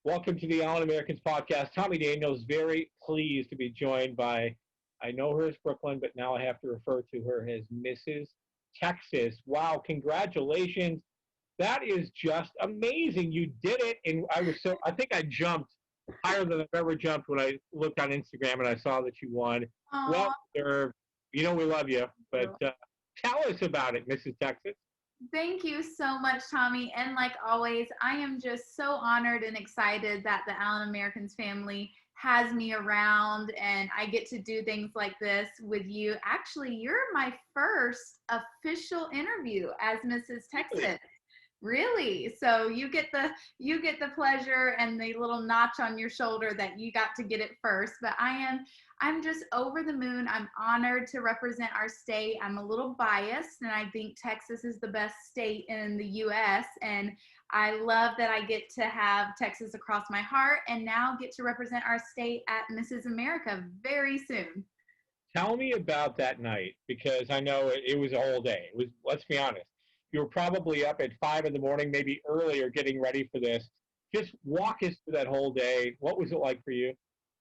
Welcome to the All Americans podcast. Tommy Daniels, very pleased to be joined by, I know her as Brooklyn, but now I have to refer to her as Mrs. Texas. Wow, congratulations. That is just amazing. You did it. And I think I jumped higher than I've ever jumped when I looked on Instagram and I saw that you won. Well Aw, deserved. You know we love you, but tell us about it, Mrs. Texas. thank you so much, Tommy. And like always, I am just so honored and excited that the Allen Americans family has me around and I get to do things like this with you. Actually, you're my first official interview as Mrs. Texas. Really? So you get the pleasure and the little notch on your shoulder that you got to get it first. But I'm just over the moon. I'm honored to represent our state. I'm a little biased and I think Texas is the best state in the US, and I love that I get to have Texas across my heart and now get to represent our state at Mrs. America very soon. Tell me about that night because I know it was a whole day. It was, let's be honest, you were probably up at 5 in the morning, maybe earlier, getting ready for this. Just walk us through that whole day. What was it like for you?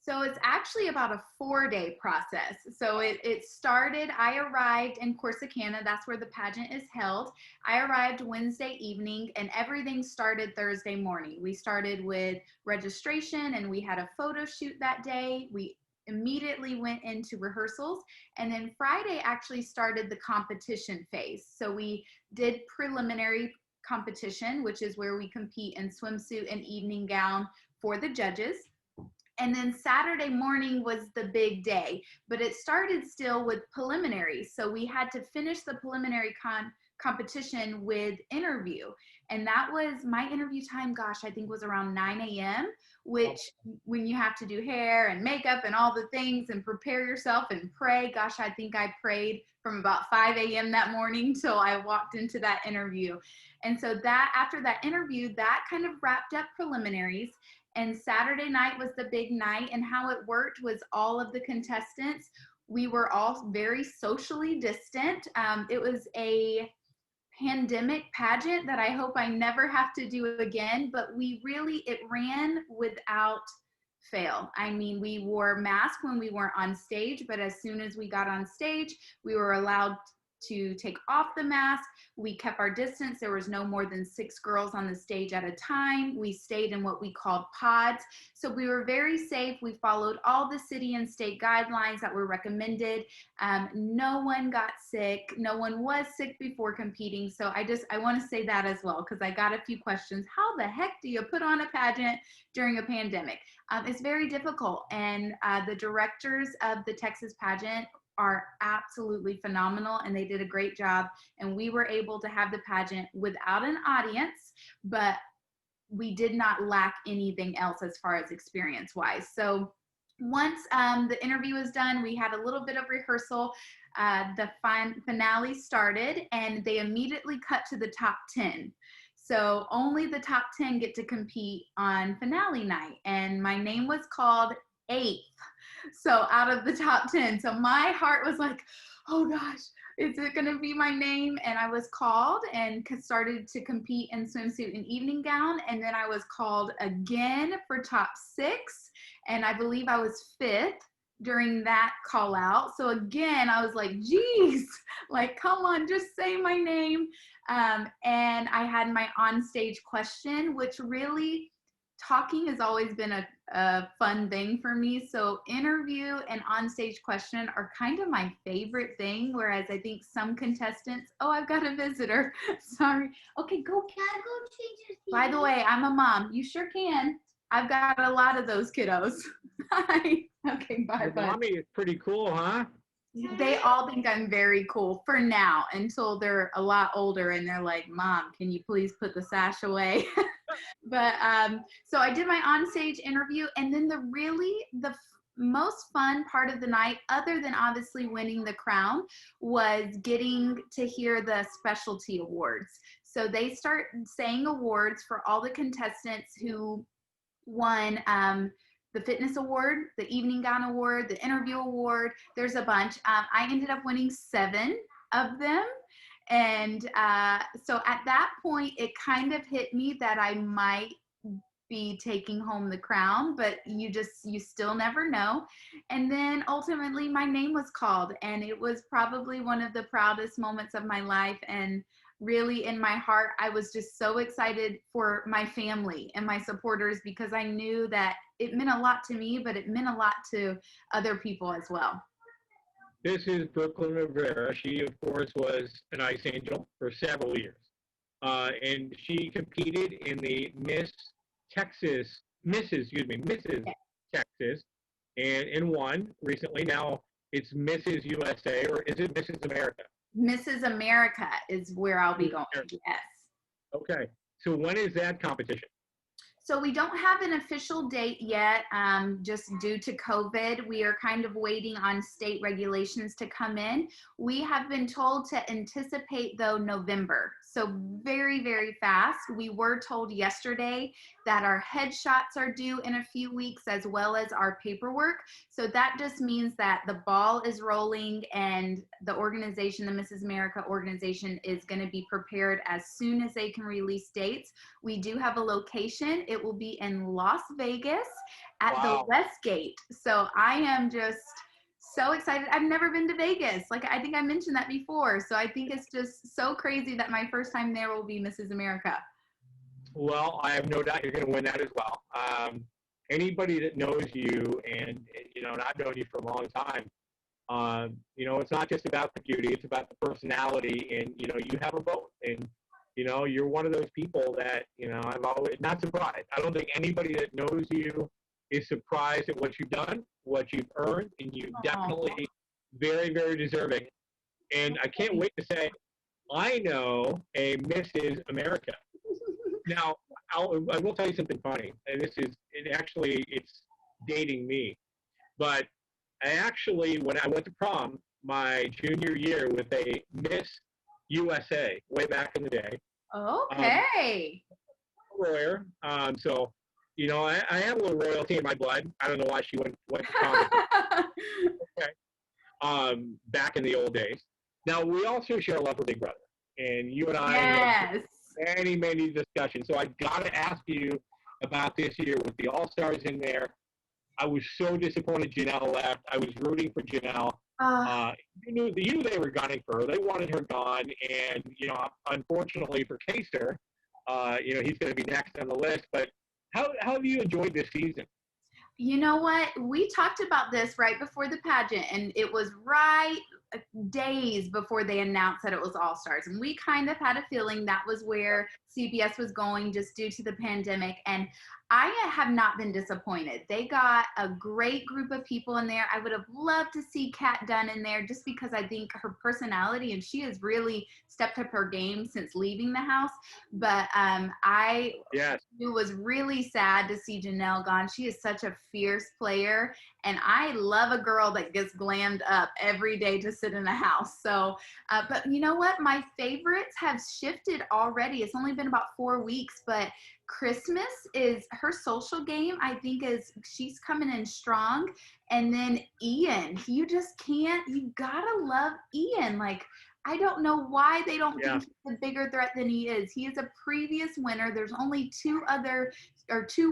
So it's actually about a 4-day process. So it started, I arrived in Corsicana. That's where the pageant is held. I arrived Wednesday evening and everything started Thursday morning. We started with registration and we had a photo shoot that day. We immediately went into rehearsals, and then Friday actually started the competition phase. So we did preliminary competition, which is where we compete in swimsuit and evening gown for the judges. And then Saturday morning was the big day, but it started still with preliminaries. So we had to finish the preliminary competition with interview. And that was my interview time, gosh, I think was around 9 a.m., which when you have to do hair and makeup and all the things and prepare yourself and pray, gosh, I think I prayed from about 5 a.m. that morning till I walked into that interview. And so that after that interview, that kind of wrapped up preliminaries. And Saturday night was the big night, and how it worked was all of the contestants, we were all very socially distant. It was a pandemic pageant that I hope I never have to do again, but it ran without fail. I mean, we wore masks when we weren't on stage, but as soon as we got on stage, we were allowed to take off the mask. We kept our distance. There was no more than 6 girls on the stage at a time. We stayed in what we called pods. So we were very safe. We followed all the city and state guidelines that were recommended. No one got sick. No one was sick before competing. So I want to say that as well, because I got a few questions. How the heck do you put on a pageant during a pandemic? It's very difficult. And the directors of the Texas pageant are absolutely phenomenal, and they did a great job, and we were able to have the pageant without an audience, but we did not lack anything else as far as experience wise. So once the interview was done, we had a little bit of rehearsal. The finale started and they immediately cut to the top 10. So only the top 10 get to compete on finale night, and my name was called 8th. So out of the top 10. So my heart was like, oh gosh, is it going to be my name? And I was called and started to compete in swimsuit and evening gown. And then I was called again for top 6. And I believe I was 5th during that call out. So again, I was like, geez, like, come on, just say my name. And I had my onstage question, which really, talking has always been a fun thing for me. So interview and onstage question are kind of my favorite thing, whereas I think some contestants, oh, I've got a visitor. Sorry. Okay, go. Can I go change your By the way, I'm a mom. You sure can. I've got a lot of those kiddos. Hi. Okay, bye, Your bud. mommy is pretty cool, huh? They all think I'm very cool for now, until they're a lot older and they're like, Mom, can you please put the sash away? But so I did my onstage interview, and then the most fun part of the night, other than obviously winning the crown, was getting to hear the specialty awards. So they start saying awards for all the contestants who won the fitness award, the evening gown award, the interview award. There's a bunch. I ended up winning 7 of them. And so at that point, it kind of hit me that I might be taking home the crown, but you still never know. And then ultimately my name was called, and it was probably one of the proudest moments of my life. And really in my heart, I was just so excited for my family and my supporters, because I knew that it meant a lot to me, but it meant a lot to other people as well. This is Brooklyn Rivera. She, of course, was an ice angel for several years. And she competed in the Mrs. Texas, and won recently. Now it's Mrs. USA, or is it Mrs. America? Mrs. America is where I'll be Mrs. going. America. Yes. Okay. So when is that competition? So we don't have an official date yet, just due to COVID. We are kind of waiting on state regulations to come in. We have been told to anticipate, though, November. So very, very fast. We were told yesterday that our headshots are due in a few weeks, as well as our paperwork. So that just means that the ball is rolling, and the organization, the Mrs. America organization, is going to be prepared as soon as they can release dates. We do have a location. It will be in Las Vegas at the Westgate. So I am just so excited. I've never been to Vegas. Like, I think I mentioned that before. So I think it's just so crazy that my first time there will be Mrs. America. Well, I have no doubt you're going to win that as well. Anybody that knows you, and and I've known you for a long time, it's not just about the beauty; it's about the personality, and you have a vote, and you're one of those people that I've always not surprised. I don't think anybody that knows you is surprised at what you've done, what you've earned, and you definitely very, very deserving. And I can't wait to say, I know a Mrs. America. Now, I will tell you something funny, and it's dating me, but I actually, when I went to prom my junior year with a Miss USA way back in the day. Okay. Lawyer. So, I have a little royalty in my blood. I don't know why she went to prom. Okay. Back in the old days. Now, we also share a love for Big Brother, and you and I Yes. had many, many discussions. So I got to ask you about this year with the All-Stars in there. I was so disappointed Janelle left. I was rooting for Janelle. You knew they were gunning for her. They wanted her gone, and unfortunately for Kaser, he's going to be next on the list. But how have you enjoyed this season? You know what? We talked about this right before the pageant, and it was right days before they announced that it was All Stars. And we kind of had a feeling that was where CBS was going, just due to the pandemic. And I have not been disappointed. They got a great group of people in there. I would have loved to see Kat Dunn in there, just because I think her personality, and she has really stepped up her game since leaving the house. But it was really sad to see Janelle gone. She is such a fierce player, and I love a girl that gets glammed up every day to sit in a house. So, but you know what? My favorites have shifted already. It's only been about 4 weeks, but Christmas is her social game. I think she's coming in strong. And then Ian, you gotta love Ian. Like, I don't know why they don't think he's a bigger threat than he is. He is a previous winner. There's only two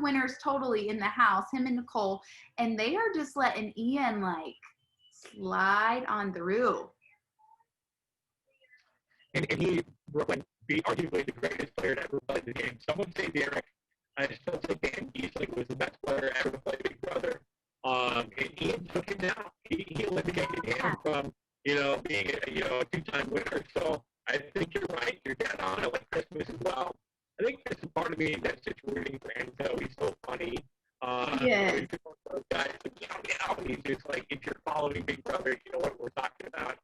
winners totally in the house, him and Nicole, and they are just letting Ian slide on through. And he, Brooklyn, be arguably the greatest player to ever play the game. Some would say Derek. I still think Dan Giesling was the best player ever to play Big Brother. And Ian took him down. He eliminated him from being a two-time winner. So I think you're right. You're dead on. I like Christmas as well. I think there's a part of me that's just rooting for Enzo. He's so funny. Yes. Those guys, he's just like, if you're following Big Brother, you know what we're talking about.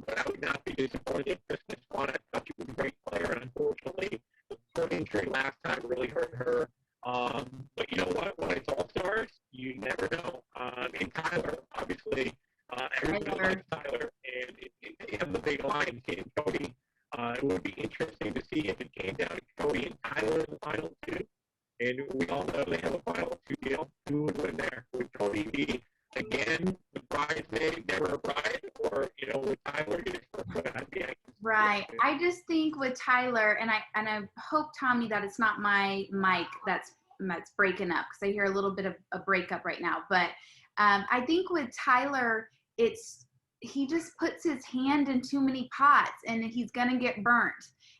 But I would not be disappointed if Christmas won. I thought she was a great player, and unfortunately, the foot injury last time really hurt her. But you know what? When it's All Stars, you never know. And Tyler, obviously, everybody likes Tyler, and they have the big line, and Cody. It would be interesting to see if it came down to Cody and Tyler in the final two. And we all know they have a final two deal. Who would win there? Would Cody be again the bridesmaid, never a bride, or would Tyler get his first one? Right. I just think with Tyler, and I hope, Tommy, that it's not my mic that's that's breaking up, because I hear a little bit of a breakup right now. But I think with Tyler, he just puts his hand in too many pots and he's going to get burnt.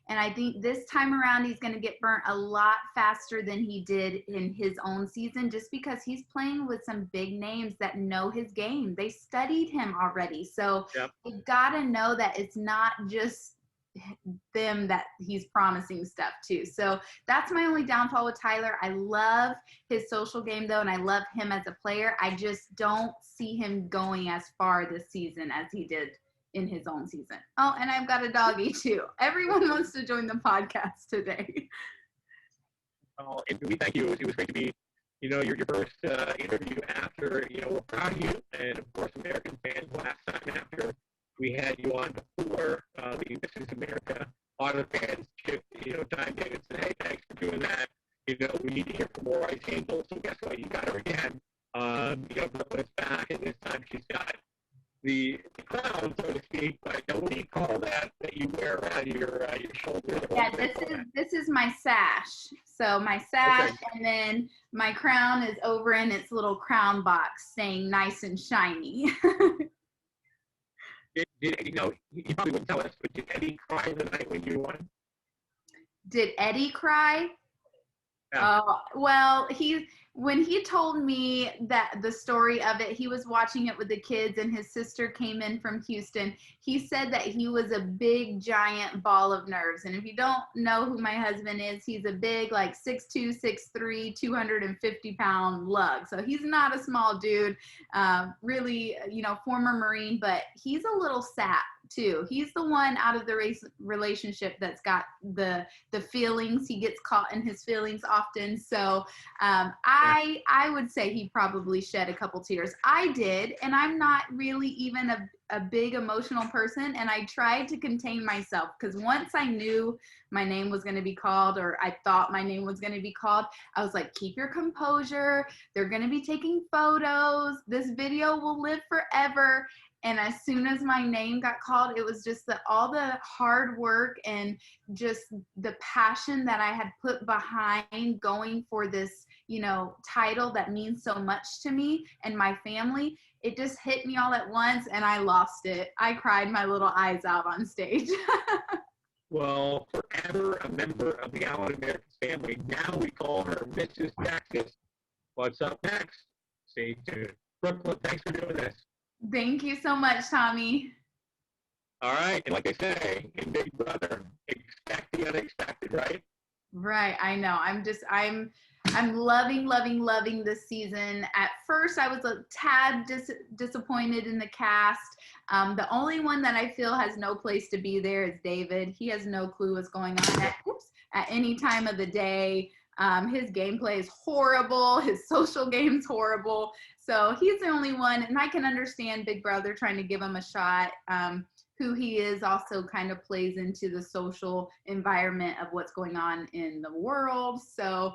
And I think this time around, he's going to get burnt a lot faster than he did in his own season, just because he's playing with some big names that know his game. They studied him already. So you got to know that it's not just them that he's promising stuff to. So that's my only downfall with Tyler. I love his social game though, and I love him as a player. I just don't see him going as far this season as he did in his own season. Oh, and I've got a doggy too. Everyone wants to join the podcast today. Oh, and we thank you. It was great to be, your first interview after, we're proud of you. And of course, American fans, last time after we had you on before the This Is America, a lot of the fans chipped, chimed in and said, hey, thanks for doing that. We need to hear from more Ice Angels. So guess what? You got her again. Brooklyn's back, and this time she's got the crown, so to speak, but what do you call that you wear around your shoulder? Yeah, this is my sash. So my sash, okay. And then my crown is over in its little crown box, staying nice and shiny. You probably wouldn't tell us, but did Eddie cry the night when you won? Did Eddie cry? Yeah. Well, when he told me that the story of it, he was watching it with the kids and his sister came in from Houston. He said that he was a big, giant ball of nerves. And if you don't know who my husband is, he's a big, like 6'2", 6'3", 250-pound lug. So he's not a small dude, really, former Marine, but he's a little sap too. He's the one out of the relationship that's got the feelings. He gets caught in his feelings often. So I would say he probably shed a couple tears. I did, and I'm not really even a big emotional person, and I tried to contain myself, because once I knew my name was going to be called, or I thought my name was going to be called, I was like, keep your composure. They're going to be taking photos. This video will live forever. And as soon as my name got called, it was just all the hard work and just the passion that I had put behind going for this, title that means so much to me and my family. It just hit me all at once and I lost it. I cried my little eyes out on stage. Well, forever a member of the Allen American family. Now we call her Mrs. Texas. What's up next? Stay tuned. Brooklyn, thanks for doing this. Thank you so much, Tommy. All right. And like I say, in Big Brother, expect the unexpected, right? Right. I know. I'm loving this season. At first, I was a tad disappointed in the cast. The only one that I feel has no place to be there is David. He has no clue what's going on at any time of the day. His gameplay is horrible. His social game's horrible. So he's the only one, and I can understand Big Brother trying to give him a shot. Who he is also kind of plays into the social environment of what's going on in the world. So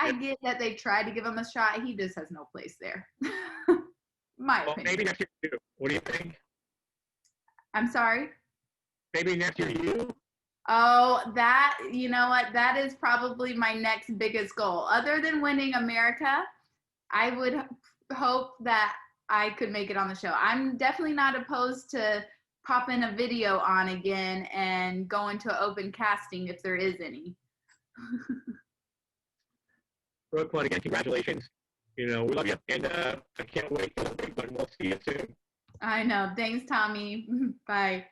I get that they tried to give him a shot. He just has no place there. My opinion. Maybe next year you. What do you think? I'm sorry? Maybe next year you? Oh, you know what? That is probably my next biggest goal. Other than winning America, I would hope that I could make it on the show. I'm definitely not opposed to popping a video on again and going to open casting if there is any. Brooklyn, again, congratulations. We love you, and I can't wait for the big one. We'll see you soon. I know. Thanks, Tommy. Bye.